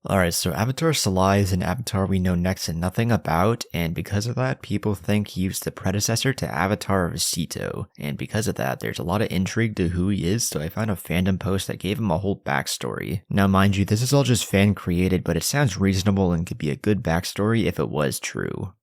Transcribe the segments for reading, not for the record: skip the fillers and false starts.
Alright, so Avatar Salai is an avatar we know next to nothing about, and because of that, people think he was the predecessor to Avatar of Sito, and because of that, there's a lot of intrigue to who he is, so I found a fandom post that gave him a whole backstory. Now mind you, this is all just fan created, but it sounds reasonable and could be a good backstory if it was true.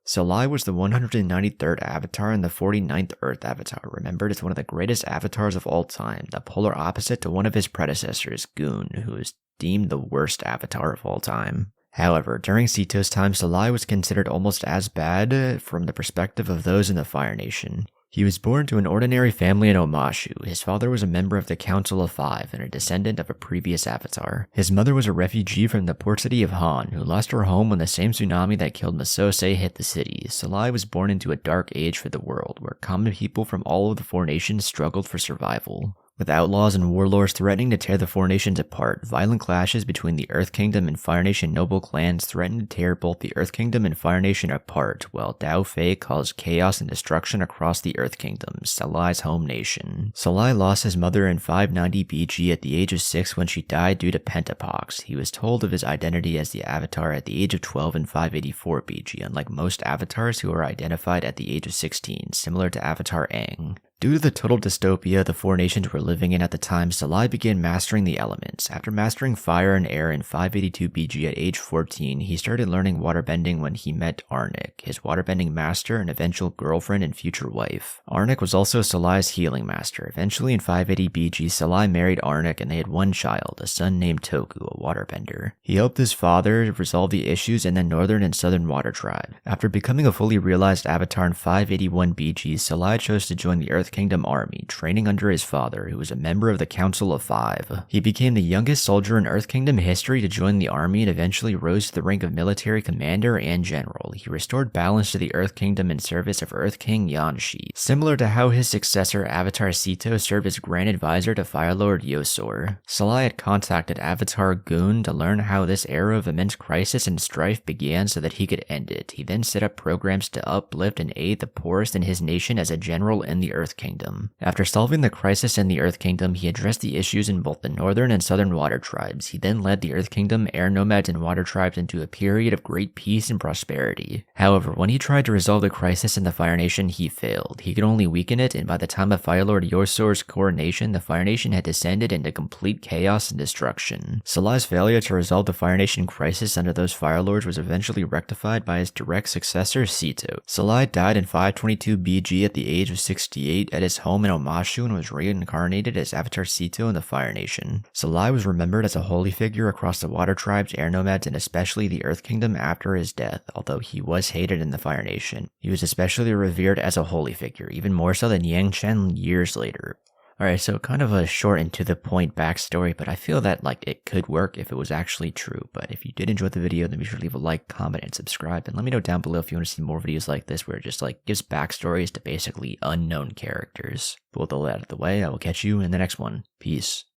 Salai was the 193rd Avatar and the 49th Earth Avatar, remembered as one of the greatest avatars of all time, the polar opposite to one of his predecessors, Goon, who is deemed the worst avatar of all time. However, during Sito's time, Salai was considered almost as bad from the perspective of those in the Fire Nation. He was born to an ordinary family in Omashu. His father was a member of the Council of Five and a descendant of a previous avatar. His mother was a refugee from the port city of Han, who lost her home when the same tsunami that killed Masose hit the city. Salai was born into a dark age for the world, where common people from all of the four nations struggled for survival. With outlaws and warlords threatening to tear the four nations apart, violent clashes between the Earth Kingdom and Fire Nation noble clans threatened to tear both the Earth Kingdom and Fire Nation apart, while Dao Fei caused chaos and destruction across the Earth Kingdom, Salai's home nation. Salai lost his mother in 590 BG at the age of 6 when she died due to pentapox. He was told of his identity as the Avatar at the age of 12 in 584 BG, unlike most avatars who are identified at the age of 16, similar to Avatar Aang. Due to the total dystopia the four nations were living in at the time, Salai began mastering the elements. After mastering fire and air in 582 BG at age 14, he started learning waterbending when he met Arnik, his waterbending master and eventual girlfriend and future wife. Arnik was also Salai's healing master. Eventually in 580 BG, Salai married Arnik and they had one child, a son named Toku, a waterbender. He helped his father resolve the issues in the northern and southern water tribe. After becoming a fully realized avatar in 581 BG, Salai chose to join the Earth Kingdom army, training under his father, who was a member of the Council of Five. He became the youngest soldier in Earth Kingdom history to join the army and eventually rose to the rank of military commander and general. He restored balance to the Earth Kingdom in service of Earth King Yanshi, similar to how his successor Avatar Sito served as Grand Advisor to Fire Lord Yosor. Salai had contacted Avatar Goon to learn how this era of immense crisis and strife began so that he could end it. He then set up programs to uplift and aid the poorest in his nation as a general in the Earth Kingdom. After solving the crisis in the Earth Kingdom, he addressed the issues in both the northern and southern water tribes. He then led the Earth Kingdom, air nomads, and water tribes into a period of great peace and prosperity. However, when he tried to resolve the crisis in the Fire Nation, he failed. He could only weaken it, and by the time of Fire Lord Yosor's coronation, the Fire Nation had descended into complete chaos and destruction. Salai's failure to resolve the Fire Nation crisis under those Fire Lords was eventually rectified by his direct successor, Sito. Salai died in 522 BG at the age of 68 at his home in Omashu and was reincarnated as Avatar Sito in the Fire Nation. Salai was remembered as a holy figure across the water tribes, air nomads, and especially the Earth Kingdom after his death, although he was hated in the Fire Nation. He was especially revered as a holy figure, even more so than Yang Chen years later. Alright, so kind of a short and to the point backstory, but I feel that it could work if it was actually true. But if you did enjoy the video, then be sure to leave a like, comment, and subscribe, and let me know down below if you want to see more videos like this where it just gives backstories to basically unknown characters. But with all that out of the way, I will catch you in the next one. Peace.